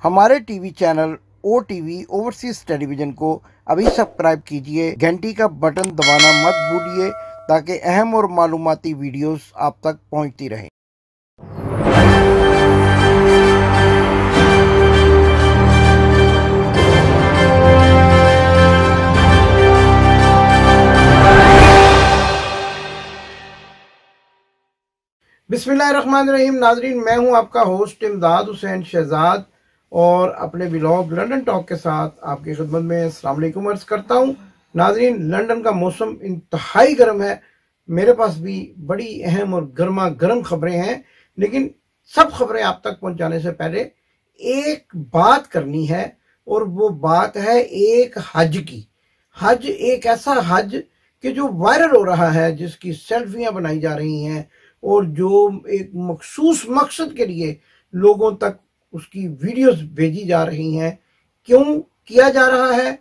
हमारे TV channel OTV overseas television को अभी सब्सक्राइब कीजिए। घंटी का बटन दबाना मत भूलिए ताकि अहम और मालूमाती वीडियोस आप तक पहुंचती रहें। बिस्मिल्लाहिर्रहमानिर्रहीम। नाजरीन, मैं हूं आपका होस्ट इमदाद हुसैन शहजाद और अपने व्लॉग लंदन टॉक के साथ आपकी खिदमत में अस्सलाम वालेकुम अर्ज करता हूं। नाजरीन, लंदन का मौसम इंतहाई गर्म है। मेरे पास भी बड़ी अहम और गर्मा गर्म खबरें हैं, लेकिन सब खबरें आप तक पहुंचाने से पहले एक बात करनी है, और वो बात है एक हज की। हज एक ऐसा हज कि जो वायरल हो रहा है, जिसकी सेल्फियां बनाई जा रही हैं और जो एक मखसूस मकसद के लिए लोगों तक उसकी वीडियोस भेजी जा रही हैं। क्यों किया जा रहा है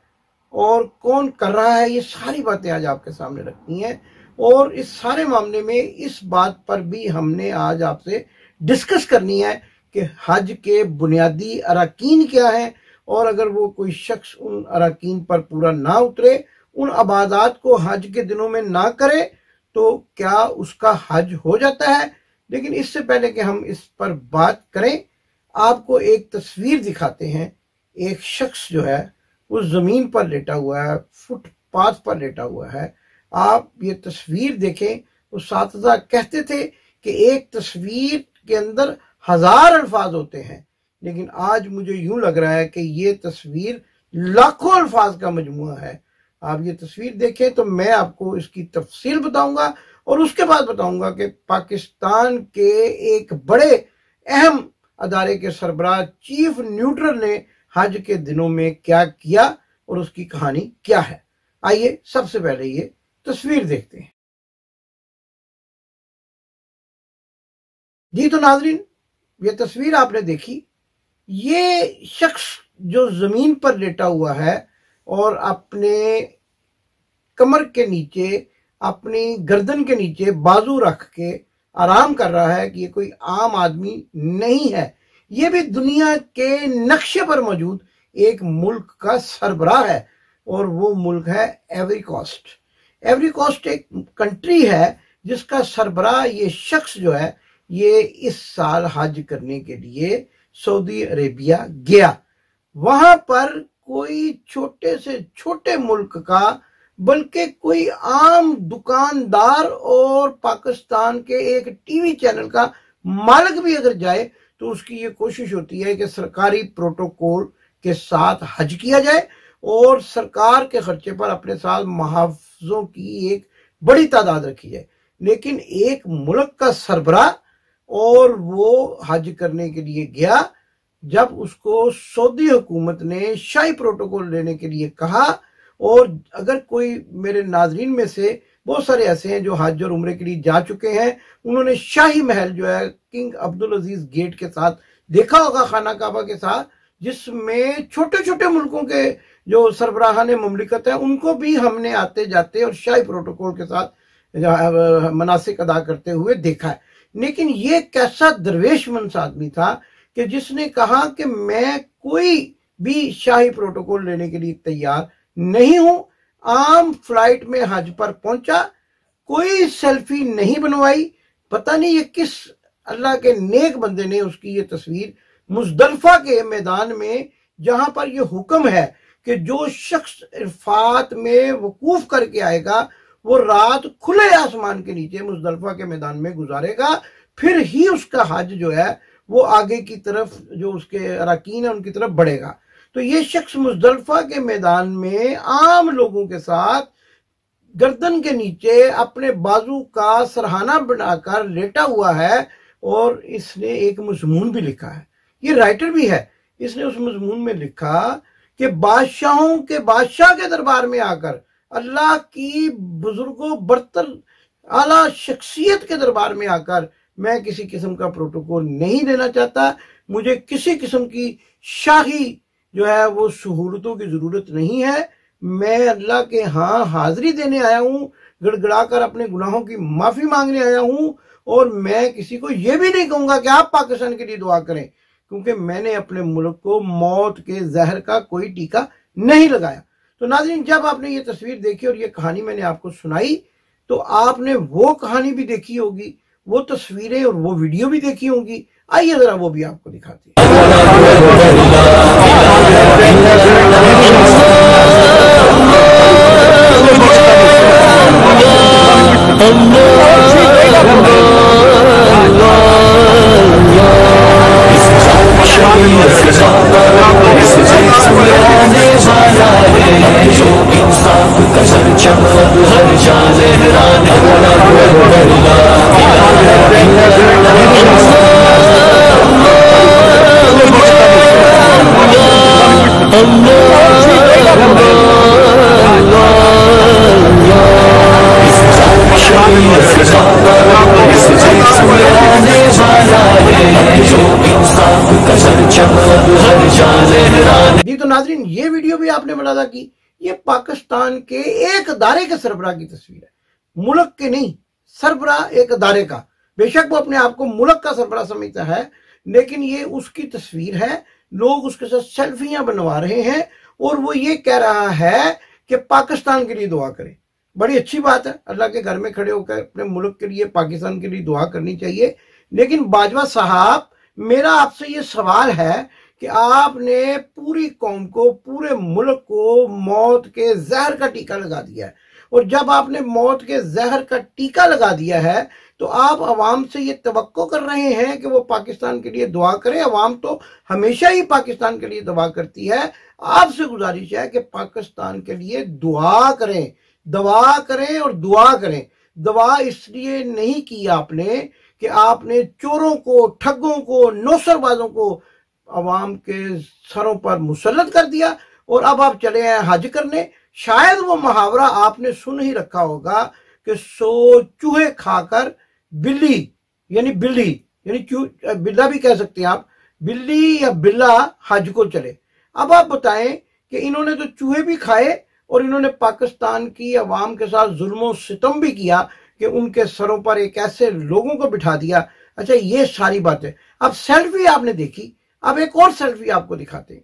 और कौन कर रहा है, ये सारी बातें आज आपके सामने रखनी है। और इस सारे मामले में इस बात पर भी हमने आज आपसे डिस्कस करनी है कि हज के बुनियादी अराकीन क्या हैं, और अगर वो कोई शख्स उन अराकीन पर पूरा ना उतरे, उन इबादत को हज के दिनों में ना करे, तो क्या उसका हज हो जाता है। लेकिन इससे पहले कि हम इस पर बात करें, आपको एक तस्वीर दिखाते हैं। एक शख्स जो है वो जमीन पर लेटा हुआ है, फुटपाथ पर लेटा हुआ है। आप ये तस्वीर देखें। उस्ताद कहते थे कि एक तस्वीर के अंदर 1000 अल्फाज होते हैं, लेकिन आज मुझे यूं लग रहा है कि ये तस्वीर लाखों अल्फाज का मजमुआ है। आप ये तस्वीर देखें तो मैं आपको इसकी तफसील बताऊंगा, और उसके बाद बताऊंगा कि पाकिस्तान के एक बड़े अहम अदारे के सरबराह चीफ न्यूट्रल ने हज के दिनों में क्या किया और उसकी कहानी क्या है। आइए सबसे पहले ये तस्वीर देखते हैं। जी तो नाजरीन, ये तस्वीर आपने देखी। ये शख्स जो जमीन पर लेटा हुआ है और अपने कमर के नीचे, अपनी गर्दन के नीचे बाजू रख के आराम कर रहा है कि ये कोई आम आदमी नहीं है। ये भी दुनिया के नक्शे पर मौजूद एक मुल्क का सरबराह है, और वो मुल्क है आइवरी कोस्ट। आइवरी कोस्ट एक कंट्री है जिसका सरबराह ये शख्स जो है, ये इस साल हज करने के लिए सऊदी अरेबिया गया। वहां पर कोई छोटे से छोटे मुल्क का, बल्कि कोई आम दुकानदार और पाकिस्तान के एक टीवी चैनल का मालिक भी अगर जाए तो उसकी ये कोशिश होती है कि सरकारी प्रोटोकॉल के साथ हज किया जाए और सरकार के खर्चे पर अपने साथ मुहाफिजों की एक बड़ी तादाद रखी जाए। लेकिन एक मुल्क का सरबराह, और वो हज करने के लिए गया। जब उसको सऊदी हुकूमत ने शाही प्रोटोकॉल लेने के लिए कहा, और अगर कोई मेरे नाजरीन में से बहुत सारे ऐसे हैं जो हज और उम्रे के लिए जा चुके हैं, उन्होंने शाही महल जो है किंग अब्दुल अजीज गेट के साथ देखा होगा, खाना काबा के साथ, जिसमें छोटे छोटे मुल्कों के जो सरबराहान मुमलिकत है उनको भी हमने आते जाते और शाही प्रोटोकॉल के साथ मनासिक अदा करते हुए देखा है। लेकिन ये कैसा दरवेशमंद आदमी था कि जिसने कहा कि मैं कोई भी शाही प्रोटोकॉल लेने के लिए तैयार नहीं हूं। आम फ्लाइट में हज पर पहुंचा, कोई सेल्फी नहीं बनवाई। पता नहीं ये किस अल्लाह के नेक बंदे ने उसकी ये तस्वीर मुजदलफा के मैदान में, जहां पर ये हुक्म है कि जो शख्स इरफात में वकूफ करके आएगा वो रात खुले आसमान के नीचे मुजदलफा के मैदान में गुजारेगा, फिर ही उसका हज जो है वो आगे की तरफ, जो उसके अराकीन है उनकी तरफ बढ़ेगा। तो ये शख्स मुजदलफा के मैदान में आम लोगों के साथ गर्दन के नीचे अपने बाजू का सरहाना बनाकर लेटा हुआ है, और इसने एक मजमून भी लिखा है। ये राइटर भी है। इसने उस मजमून में लिखा कि बादशाहों के बादशाह के दरबार में आकर, अल्लाह की बुजुर्गों बरतर आला शख्सियत के दरबार में आकर मैं किसी किस्म का प्रोटोकॉल नहीं देना चाहता। मुझे किसी किस्म की शाही जो है वो सहूलतों की जरूरत नहीं है। मैं अल्लाह के यहाँ हाजिरी देने आया हूँ, गड़गड़ाकर अपने गुनाहों की माफी मांगने आया हूँ, और मैं किसी को यह भी नहीं कहूंगा कि आप पाकिस्तान के लिए दुआ करें, क्योंकि मैंने अपने मुल्क को मौत के जहर का कोई टीका नहीं लगाया। तो नाज़रीन, जब आपने ये तस्वीर देखी और ये कहानी मैंने आपको सुनाई तो आपने वो कहानी भी देखी होगी, वो तस्वीरें और वो वीडियो भी देखी होंगी। आइए जरा वो भी आपको दिखाते हैं। जी तो नाज़रीन, ये वीडियो भी आपने मुलाजा की, ये पाकिस्तान के एक अदारे के सरबराह की तस्वीर है, मुल्क के नहीं, सरबराह एक अदारे का। बेशक वो अपने आप को मुल्क का सरबराह समझता है, लेकिन ये उसकी तस्वीर है। लोग उसके साथ सेल्फियां बनवा रहे हैं और वो ये कह रहा है कि पाकिस्तान के लिए दुआ करें। बड़ी अच्छी बात है, अल्लाह के घर में खड़े होकर अपने मुल्क के लिए, पाकिस्तान के लिए दुआ करनी चाहिए। लेकिन बाजवा साहब, मेरा आपसे ये सवाल है कि आपने पूरी कौम को, पूरे मुल्क को मौत के जहर का टीका लगा दिया है, और जब आपने मौत के जहर का टीका लगा दिया है तो आप अवाम से ये तवक्को कर रहे हैं कि वो पाकिस्तान के लिए दुआ करें। अवाम तो हमेशा ही पाकिस्तान के लिए दुआ करती है। आपसे गुजारिश है कि पाकिस्तान के लिए दुआ करें, दवा करें और दुआ करें। दवा इसलिए नहीं की आपने कि आपने चोरों को, ठगों को, नौसरबाजों को अवाम के सरों पर मुसल्लत कर दिया और अब आप चले आए हज करने। शायद वो मुहावरा आपने सुन ही रखा होगा कि 100 चूहे खाकर बिल्ली, यानी बिल्ली, यानी बिल्ला भी कह सकते हैं आप, बिल्ली या बिल्ला हज को चले। अब आप बताएं कि इन्होंने तो चूहे भी खाए और इन्होंने पाकिस्तान की अवाम के साथ जुल्म सितम भी किया कि उनके सरों पर एक ऐसे लोगों को बिठा दिया। अच्छा, ये सारी बातें। अब सेल्फी आपने देखी, अब एक और सेल्फी आपको दिखाते हैं।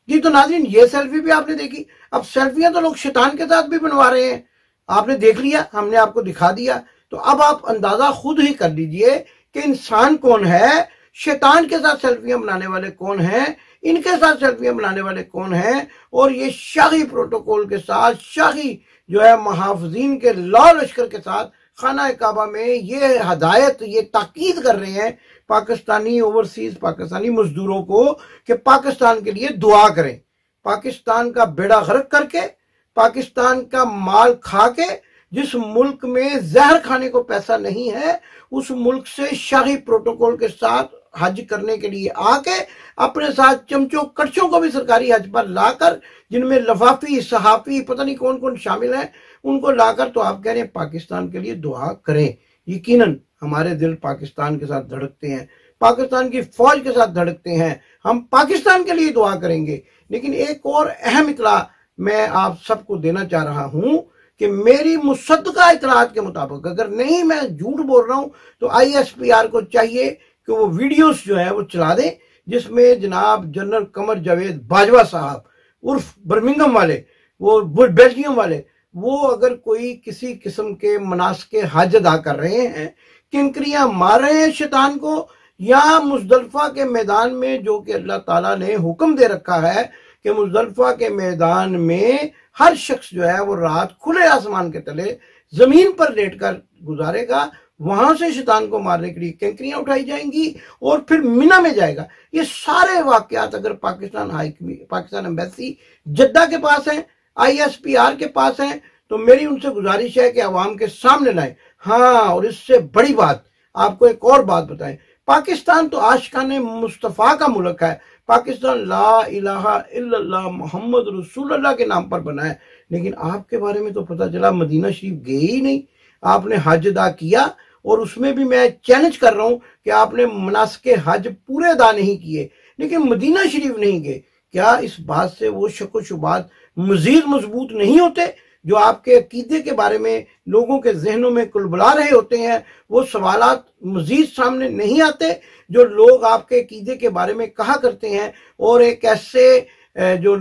जी तो नाज़रीन, ये सेल्फी भी आपने देखी। अब सेल्फियां तो लोग शैतान के साथ भी बनवा रहे हैं, आपने देख लिया, हमने आपको दिखा दिया। तो अब आप अंदाजा खुद ही कर लीजिए कि इंसान कौन है, शैतान के साथ सेल्फियां बनाने वाले कौन हैं, इनके साथ सेल्फियां बनाने वाले कौन हैं, और ये शाही प्रोटोकॉल के साथ, शाही जो है मुहाफिजीन के लौ लश्कर के साथ खाना काबा में ये हदायत, ये ताकीद कर रहे हैं पाकिस्तानी ओवरसीज, पाकिस्तानी मजदूरों को कि पाकिस्तान के लिए दुआ करें। पाकिस्तान का बेड़ा गर्क करके, पाकिस्तान का माल खा के, जिस मुल्क में जहर खाने को पैसा नहीं है, उस मुल्क से शाही प्रोटोकॉल के साथ हज करने के लिए आके अपने साथ चमचों कड़छों को भी सरकारी हज पर लाकर, जिनमें लफाफी, सहाफी, पता नहीं कौन कौन शामिल है, उनको लाकर तो आप कह रहे हैं पाकिस्तान के लिए दुआ करें। यकीनन हमारे दिल पाकिस्तान के साथ धड़कते हैं, पाकिस्तान की फौज के साथ धड़कते हैं, हम पाकिस्तान के लिए दुआ करेंगे। लेकिन एक और अहम इतला मैं आप सबको देना चाह रहा हूं कि मेरी मुसद्दका इतलात के मुताबिक, अगर नहीं मैं झूठ बोल रहा हूं, तो ISPR को चाहिए कि वो वीडियोस जो है वो चला दें जिसमें जनाब जनरल कमर जावेद बाजवा साहब उर्फ बर्मिंघम वाले, वो बेल्जियम वाले, वो अगर कोई किसी किस्म के मनासके हज अदा कर रहे हैं, किंकरियां मार रहे हैं शैतान को, या मुजदलफा के मैदान में, जो कि अल्लाह ताला ने हुक्म दे रखा है कि मुजदलफा के मैदान में हर शख्स जो है वो रात खुले आसमान के तले जमीन पर लेटकर गुजारेगा, वहां से शैतान को मारने के लिए कैंकरियां उठाई जाएंगी और फिर मिना में जाएगा। ये सारे वाकयात अगर पाकिस्तान एम्बेसी जद्दा के पास हैं, ISPR के पास हैं, तो मेरी उनसे गुजारिश है कि अवाम के सामने लाएं। हाँ, और इससे बड़ी बात, आपको एक और बात बताएं, पाकिस्तान तो आशिकाने मुस्तफ़ा का मुल्क है। पाकिस्तान ला इलाहा इल्लल्लाह मोहम्मद रसूलुल्लाह के नाम पर बना है, लेकिन आपके बारे में तो पता चला मदीना शरीफ गए ही नहीं। आपने हज अदा किया और उसमें भी मैं चैलेंज कर रहा हूं कि आपने मनासके हज पूरे अदा नहीं किए, लेकिन मदीना शरीफ नहीं गए। क्या इस बात से वो शक व शुबात मजीद मजबूत नहीं होते? जो आपके अकीदे के बारे में लोगों के जहनों में कुलबुला रहे होते हैं, वो सवालात मजीद सामने नहीं आते जो लोग आपके अकीदे के बारे में कहा करते हैं। और एक ऐसे जो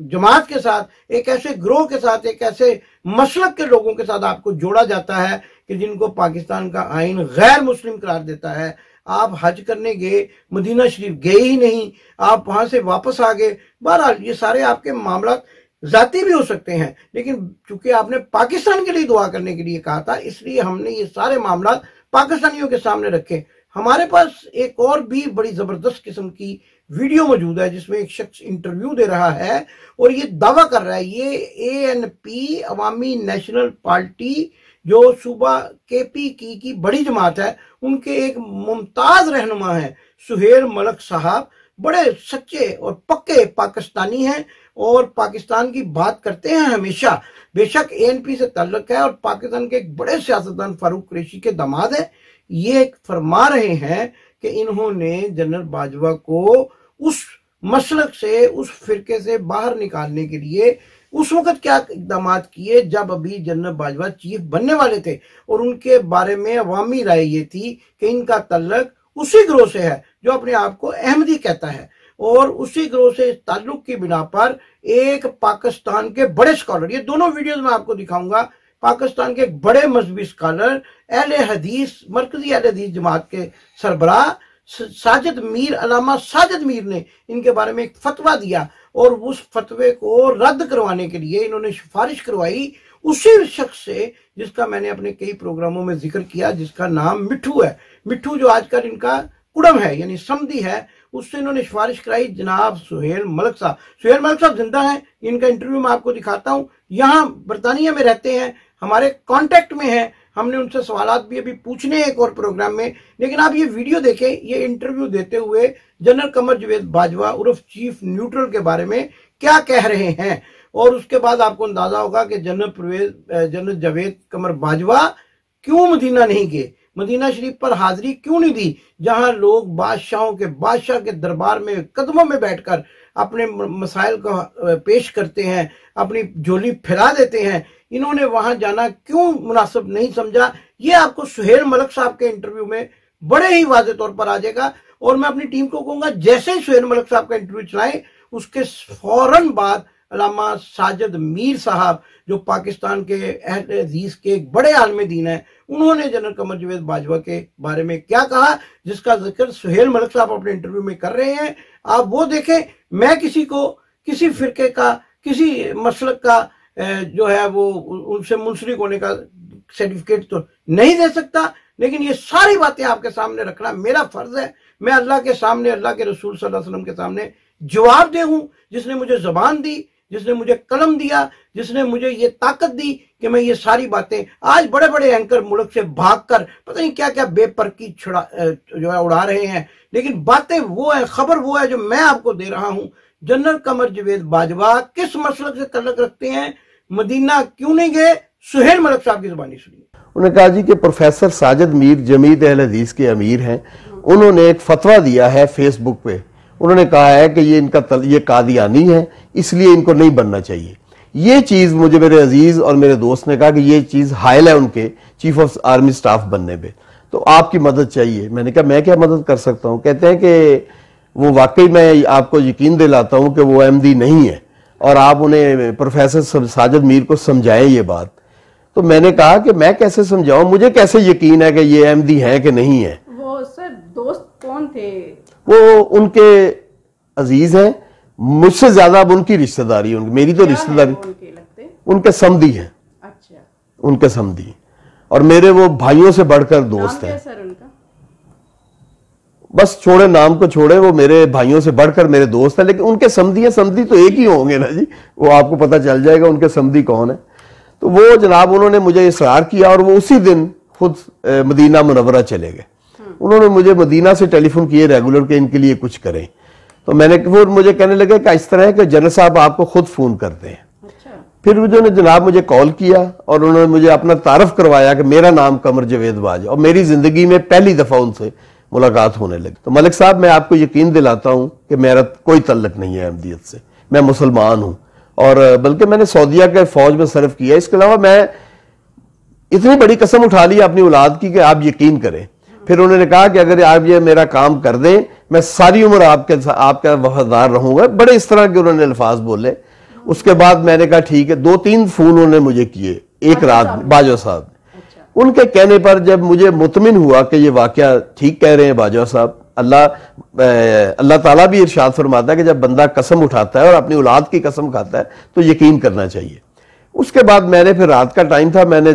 जमात के साथ, एक ऐसे ग्रोह के साथ, एक ऐसे मसलक के लोगों के साथ आपको जोड़ा जाता है कि जिनको पाकिस्तान का आइन गैर मुस्लिम करार देता है। आप हज करने गए, मदीना शरीफ गए ही नहीं, आप वहां से वापस आ गए। बहरहाल ये सारे आपके मामला जाती भी हो सकते हैं, लेकिन चूंकि आपने पाकिस्तान के लिए दुआ करने के लिए कहा था, इसलिए हमने ये सारे मामला पाकिस्तानियों के सामने रखे। हमारे पास एक और भी बड़ी जबरदस्त किस्म की वीडियो मौजूद है जिसमें एक शख्स इंटरव्यू दे रहा है और ये दावा कर रहा है, ये ANP अवामी नेशनल पार्टी जो सूबा KP की बड़ी जमात है, उनके एक मुमताज रहनुमा है सुहेल मलिक साहब। बड़े सच्चे और पक्के पाकिस्तानी हैं और पाकिस्तान की बात करते हैं हमेशा। बेशक ANP से ताल्लुक है और पाकिस्तान के एक बड़े सियासतदान फारूक कुरैशी के दामाद है। ये फरमा रहे हैं कि इन्होंने जनरल बाजवा को उस मसलक से, उस फिरके से बाहर निकालने के लिए उस वक्त क्या इकदाम किए जब अभी जनरल बाजवा चीफ बनने वाले थे, और उनके बारे में अवामी राय ये थी कि इनका तल्लक उसी ग्रोह से है जो अपने आप को अहमदी कहता है। और उसी ग्रोह से ताल्लुक की बिना पर एक पाकिस्तान के बड़े स्कॉलर, ये दोनों वीडियोज में आपको दिखाऊंगा, पाकिस्तान के बड़े मजहबी स्कॉलर अहले हदीस, मरकजी अहले हदीस जमात के सरबराह साजिद मीर, अलामा साजिद मीर ने इनके बारे में एक फतवा दिया और उस फतवे को रद्द करवाने के लिए इन्होंने सिफारिश करवाई उसी शख्स से जिसका मैंने अपने कई प्रोग्रामों में जिक्र किया, जिसका नाम मिठू है। मिठू जो आजकल इनका कुड़म है यानी समधी है, उससे इन्होंने सिफारिश कराई जनाब सुहेल मलिक साहब। सुहेल मलिक साहब जिंदा हैं, इनका इंटरव्यू मैं आपको दिखाता हूं। यहाँ बरतानिया में रहते हैं, हमारे कांटेक्ट में हैं, हमने उनसे सवालात भी अभी पूछने हैं एक और प्रोग्राम में। लेकिन आप ये वीडियो देखें, ये इंटरव्यू देते हुए जनरल कमर जावेद बाजवा उर्फ चीफ न्यूट्रल के बारे में क्या कह रहे हैं, और उसके बाद आपको अंदाजा होगा कि जनरल जावेद कमर बाजवा क्यों मदीना नहीं गए, मदीना शरीफ पर हाजिरी क्यों नहीं दी, जहां लोग बादशाह के दरबार में कदमों में बैठकर अपने मसाइल को पेश करते हैं, अपनी झोली फैला देते हैं। इन्होंने वहां जाना क्यों मुनासिब नहीं समझा, ये आपको सुहेल मलिक साहब के इंटरव्यू में बड़े ही वाज़ेह तौर पर आ जाएगा। और मैं अपनी टीम को कहूंगा जैसे ही सुहेल मलिक साहब का इंटरव्यू चलाएं, उसके फौरन बाद अल्लामा साजिद मीर साहब जो पाकिस्तान के अहले हदीस के एक बड़े आलम दीन है, उन्होंने जनरल कमर जावेद बाजवा के बारे में क्या कहा, जिसका जिक्र सुहेल मलिक साहब अपने इंटरव्यू में कर रहे हैं। आप वो देखें। मैं किसी को किसी फिरके का, किसी मसलक का जो है वो उनसे मुंसलिक होने का सर्टिफिकेट तो नहीं दे सकता, लेकिन ये सारी बातें आपके सामने रखना मेरा फर्ज है। मैं अल्लाह के सामने, अल्लाह के रसूल सल्लल्लाहु अलैहि वसल्लम के सामने जवाब दे हूं, जिसने मुझे जबान दी, जिसने मुझे कलम दिया, जिसने मुझे ये ताकत दी कि मैं ये सारी बातें, आज बड़े बड़े एंकर मुल्क से भागकर पता नहीं क्या क्या बेपरकी जो है उड़ा रहे हैं, लेकिन बातें वो है, खबर वो है जो मैं आपको दे रहा हूं। जनरल कमर जावेद बाजवा किस मसलक से तल्लुक रखते हैं, मदीना क्यों नहीं गए, सुहेल मलिक साहब की जुबानी सुनिए। उन्होंने कहा जी कि प्रोफेसर साजिद मीर जमीयत अहले हदीस के अमीर हैं, उन्होंने एक फतवा दिया है फेसबुक पे। उन्होंने कहा है कि ये कादियानी है, इसलिए इनको नहीं बनना चाहिए। ये चीज मुझे मेरे अजीज और मेरे दोस्त ने कहा कि ये चीज हायल है उनके चीफ ऑफ आर्मी स्टाफ बनने पे, तो आपकी मदद चाहिए। मैंने कहा मैं क्या मदद कर सकता हूँ। कहते हैं कि वो वाकई मैं आपको यकीन दिलाता हूँ कि वो अहमदी नहीं है और आप उन्हें प्रोफेसर साजिद मीर को समझाएं ये बात। तो मैंने कहा कि मैं कैसे समझाऊं, मुझे कैसे यकीन है कि ये अहमदी है कि नहीं है। वो सर दोस्त कौन थे? वो उनके अजीज हैं, मुझसे ज्यादा अब उनकी रिश्तेदारी है, मेरी तो रिश्तेदारी उनके समधी है। अच्छा, उनके समधी और मेरे वो भाइयों से बढ़कर दोस्त हैं। सर उनका बस छोड़े, नाम को छोड़े, वो मेरे भाइयों से बढ़कर मेरे दोस्त हैं, लेकिन उनके समधी तो एक ही होंगे ना जी, वो आपको पता चल जाएगा उनके समधी कौन है। तो वो जनाब उन्होंने मुझे इसरार किया और वो उसी दिन खुद मदीना मुनव्वरा चले गए। उन्होंने मुझे मदीना से टेलीफोन किए रेगुलर के इनके लिए कुछ करें। तो मैंने वो मुझे कहने लगे कि इस तरह है कि जनरल साहब आपको खुद फोन करते हैं। अच्छा। फिर उन्होंने जनाब मुझे कॉल किया और उन्होंने मुझे अपना तारफ करवाया कि मेरा नाम कमर जावेद बाजवा, और मेरी जिंदगी में पहली दफा उनसे मुलाकात होने लगी। तो मलिक साहब मैं आपको यकीन दिलाता हूं कि मेरा कोई तल्लक नहीं है अहमदियत से, मैं मुसलमान हूं और बल्कि मैंने सऊदीया के फौज में सर्व किया। इसके अलावा मैं इतनी बड़ी कसम उठा ली अपनी औलाद की कि आप यकीन करें। फिर उन्होंने कहा कि अगर आप ये मेरा काम कर दें, मैं सारी उम्र आपका वफादार रहूंगा। बड़े इस तरह के उन्होंने अल्फाज बोले। उसके बाद मैंने कहा ठीक है। 2-3 फोन उन्होंने मुझे किए एक रात में, बाजवा साहब। उनके कहने पर जब मुझे मुतमिन हुआ कि ये वाकया ठीक कह रहे हैं बाजवा साहब, अल्लाह ताला भी इरशाद फरमाता है कि जब बंदा कसम उठाता है और अपनी औलाद की कसम खाता है तो यकीन करना चाहिए। उसके बाद मैंने फिर रात का टाइम था, मैंने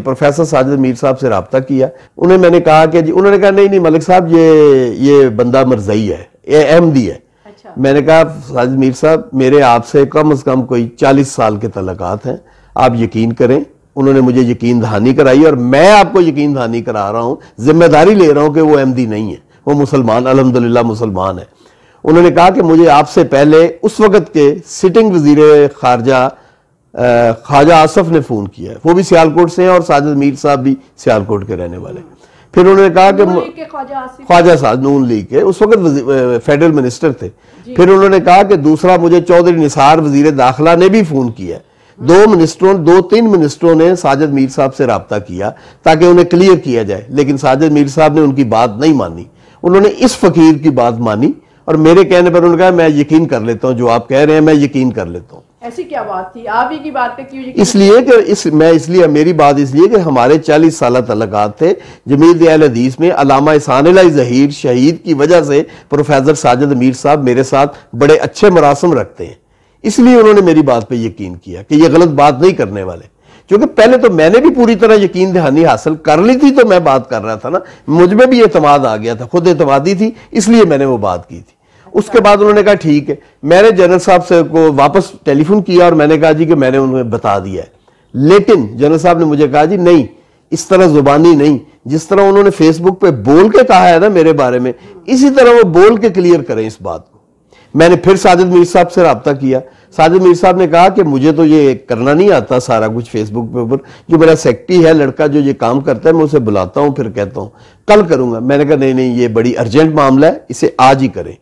प्रोफेसर साजिद मीर साहब से रब्ता किया। उन्हें मैंने कहा कि जी, उन्होंने कहा नहीं मलिक साहब ये बंदा मरज़ई है, ये अहमदी है। अच्छा। मैंने कहा साजिद मीर साहब, मेरे आपसे कम से कम कोई 40 साल के तल्लुकात हैं, आप यकीन करें। उन्होंने मुझे यकीन दहानी कराई और मैं आपको यकीन दहानी करा रहा हूं, जिम्मेदारी ले रहा हूं कि वो अहमदी नहीं है, वो मुसलमान, अल्हम्दुलिल्लाह मुसलमान है। उन्होंने कहा कि मुझे आपसे पहले उस वक्त के सिटिंग वजीर खारजा ख्वाजा आसफ ने फोन किया है, वो भी सियालकोट से हैं और साजिद मीर साहब भी सियालकोट के रहने वाले। फिर उन्होंने कहा कि ख्वाजा साहब नून लीग के उस वक्त फेडरल मिनिस्टर थे। फिर उन्होंने कहा कि दूसरा मुझे चौधरी निसार वजीर दाखिला ने भी फोन किया। 2-3 मिनिस्टरों ने साजिद मीर साहब से रब्ता किया ताकि उन्हें क्लियर किया जाए, लेकिन साजिद मीर साहब ने उनकी बात नहीं मानी। उन्होंने इस फकीर की बात मानी और मेरे कहने पर उन्होंने कहा मैं यकीन कर लेता हूं, जो आप कह रहे हैं मैं यकीन कर लेता हूं। ऐसी क्या बात थी, आप ही की बात पे क्यों? इसलिए मेरी बात इसलिए कि हमारे 40 साल तल्लुकात थे जमीयत अहले हदीस में। अल्लामा इहसान इलाही ज़हीर शहीद की वजह से प्रोफेसर साजिद मीर साहब मेरे साथ बड़े अच्छे मरासम रखते हैं, इसलिए उन्होंने मेरी बात पे यकीन किया कि ये गलत बात नहीं करने वाले। क्योंकि पहले तो मैंने भी पूरी तरह यकीन दहानी हासिल कर ली थी, तो मैं बात कर रहा था ना, मुझ में भी एतमाद आ गया था, खुद एतमादी थी, इसलिए मैंने वो बात की थी। उसके बाद उन्होंने कहा ठीक है। मैंने जनरल साहब से को वापस टेलीफोन किया और मैंने कहा जी कि मैंने उन्हें बता दिया है, लेकिन जनरल साहब ने मुझे कहा जी नहीं, इस तरह जुबानी नहीं, जिस तरह उन्होंने फेसबुक पे बोल के कहा है ना मेरे बारे में, इसी तरह वो बोल के क्लियर करें इस बात को। मैंने फिर साजिद मीर साहब से रब्ता किया। साजिद मीर साहब ने कहा कि मुझे तो ये करना नहीं आता सारा कुछ फेसबुक पे ऊपर, जो मेरा सेक्रेटरी है लड़का जो ये काम करता है, मैं उसे बुलाता हूं, फिर कहता हूं कल करूंगा। मैंने कहा नहीं ये बड़ी अर्जेंट मामला है, इसे आज ही करें।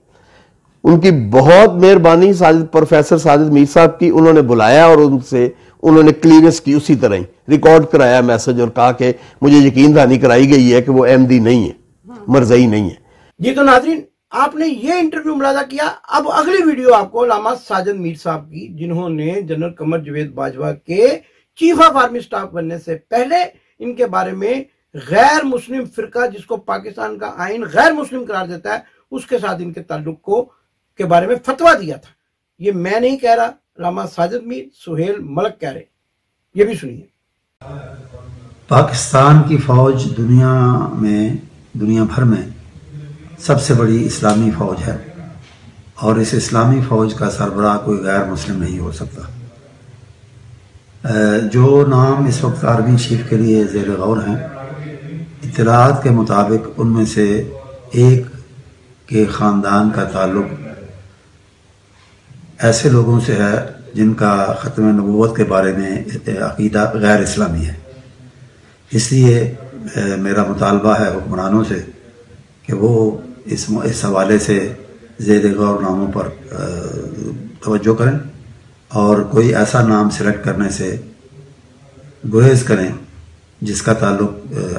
उनकी बहुत मेहरबानी प्रोफेसर साजिद मीर साहब की, उन्होंने बुलाया और उन्होंने क्लियरेंस की, उसी तरह ही रिकॉर्ड कराया मैसेज और कहा कि मुझे यकीन दहानी कराई गई है कि वो अहमदी नहीं है, मरज़ई नहीं है। जी तो नाज़रीन, आपने ये इंटरव्यू मुलाजा किया। अब अगली वीडियो आपको अल्लामा साजिद मीर साहब की, जिन्होंने जनरल कमर जवेद बाजवा के चीफ ऑफ आर्मी स्टाफ बनने से पहले इनके बारे में गैर मुस्लिम फिरका, जिसको पाकिस्तान का आइन गैर मुस्लिम करार देता है, उसके साथ इनके ताल्लुक के बारे में फतवा दिया था। ये मैं नहीं कह रहा, अल्लामा साजिद मीर सुहेल मलक कह रहे। ये भी सुनिए। पाकिस्तान की फौज दुनिया भर में सबसे बड़ी इस्लामी फ़ौज है और इस इस्लामी फ़ौज का सरबराह कोई गैर मुस्लिम नहीं हो सकता। जो नाम इस वक्त आर्मी चीफ के लिए ज़ेर गौर हैं, इत्तलाआत के मुताबिक उनमें से एक के ख़ानदान का ताल्लुक़ ऐसे लोगों से है जिनका ख़त्म नबूवत के बारे में अक़ीदा गैर इस्लामी है। इसलिए मेरा मुतालबा है हुक्मरानों से कि वो इस हवाले से ज़ेर गौर नामों पर तवज्जो करें और कोई ऐसा नाम सिलेक्ट करने से गुरेज करें जिसका ताल्लुक़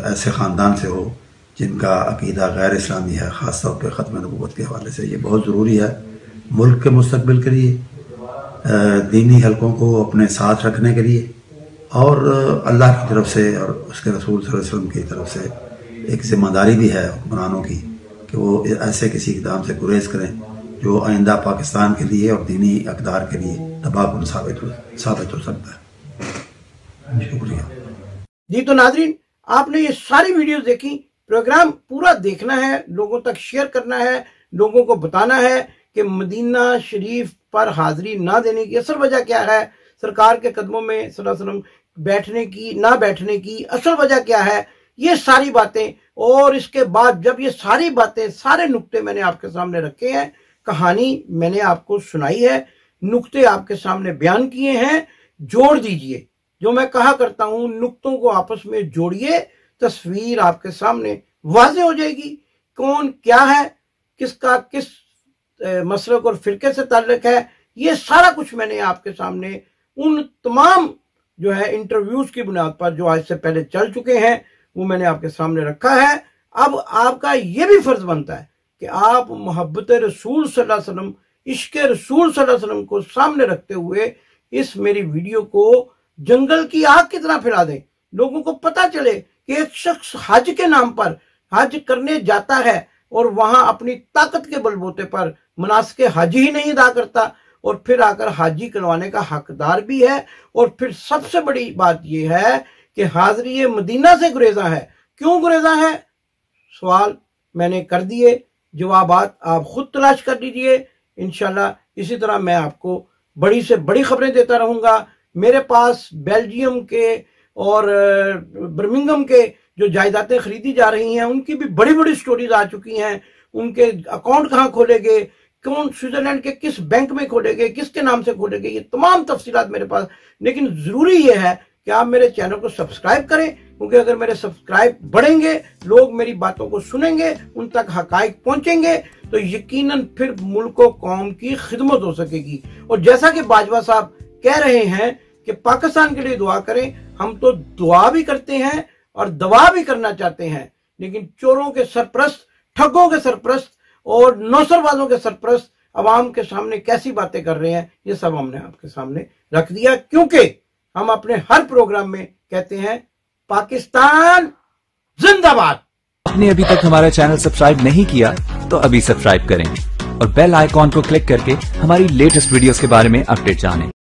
ऐसे ख़ानदान से हो जिनका अक़ीदा गैर इस्लामी है, ख़ास तौर पर ख़त्म नबूवत के हवाले से। ये बहुत ज़रूरी है मुल्क के मुस्तक़बिल के लिए, दीनी हलकों को अपने साथ रखने के लिए और अल्लाह की तरफ से और उसके रसूल सल्लल्लाहु अलैहि वसल्लम की तरफ से एक ज़िम्मेदारी भी है हुक्मरानों की कि वो ऐसे किसी इक़दाम से गुरेज करें जो आइंदा पाकिस्तान के लिए और दीनी अक़दार के लिए तबाहकुन साबित हो सकता है। शुक्रिया जी। तो नाज़रीन, आपने ये सारी वीडियोस देखी। प्रोग्राम पूरा देखना है, लोगों तक शेयर करना है, लोगों को बताना है कि मदीना शरीफ पर हाजिरी ना देने की असल वजह क्या है, सरकार के कदमों में सल्लल्लाहु अलैहि वसल्लम बैठने की ना बैठने की असल वजह क्या है, ये सारी बातें। और इसके बाद जब ये सारी बातें, सारे नुक्ते मैंने आपके सामने रखे हैं, कहानी मैंने आपको सुनाई है, नुक्ते आपके सामने बयान किए हैं, जोड़ दीजिए। जो मैं कहा करता हूं, नुक्तों को आपस में जोड़िए, तस्वीर आपके सामने वाज़ेह हो जाएगी। कौन क्या है, किसका किस मसलक और फिरके से ताल्लुक है, ये सारा कुछ मैंने आपके सामने उन तमाम जो है इंटरव्यूज की बुनियाद पर जो आज से पहले चल चुके हैं वो मैंने आपके सामने रखा है। अब आपका ये भी फर्ज बनता है कि आप मोहब्बत रसूल सल्लल्लाहु अलैहि वसल्लम, इश्क रसूल सल्लल्लाहु अलैहि वसल्लम को सामने रखते हुए इस मेरी वीडियो को जंगल की आग की तरह फैला दें। लोगों को पता चले कि एक शख्स हज के नाम पर हज करने जाता है और वहां अपनी ताकत के बलबूते पर मनासिक हज ही नहीं अदा करता और फिर आकर हाजी करवाने का हकदार भी है। और फिर सबसे बड़ी बात यह है कि हाजरी मदीना से गुरेजा है। क्यों गुरेजा है? सवाल मैंने कर दिए, जवाबात आप खुद तलाश कर लीजिए। इंशाल्लाह इसी तरह मैं आपको बड़ी से बड़ी खबरें देता रहूंगा। मेरे पास बेल्जियम के और बर्मिंघम के जो जायदादें खरीदी जा रही हैं उनकी भी बड़ी बड़ी स्टोरीज आ चुकी हैं। उनके अकाउंट कहाँ खोलेंगे, कौन स्विट्जरलैंड के किस बैंक में खोलेंगे, किसके नाम से खोलेंगे, ये तमाम तफसीलात मेरे पास। लेकिन जरूरी ये है कि आप मेरे चैनल को सब्सक्राइब करें, क्योंकि अगर मेरे सब्सक्राइब बढ़ेंगे, लोग मेरी बातों को सुनेंगे, उन तक हकाइक पहुंचेंगे, तो यकीनन फिर मुल्क व कौम की खिदमत हो सकेगी। और जैसा कि बाजवा साहब कह रहे हैं कि पाकिस्तान के लिए दुआ करें, हम तो दुआ भी करते हैं और दवा भी करना चाहते हैं, लेकिन चोरों के सरप्रस्त, ठगों के सरप्रस्त और नौसरबाजों के सरप्रस्त अवाम के सामने कैसी बातें कर रहे हैं, ये सब हमने आपके सामने रख दिया। क्योंकि हम अपने हर प्रोग्राम में कहते हैं पाकिस्तान जिंदाबाद। आपने अभी तक हमारा चैनल सब्सक्राइब नहीं किया तो अभी सब्सक्राइब करें और बेल आइकॉन को क्लिक करके हमारी लेटेस्ट वीडियोस के बारे में अपडेट जानें।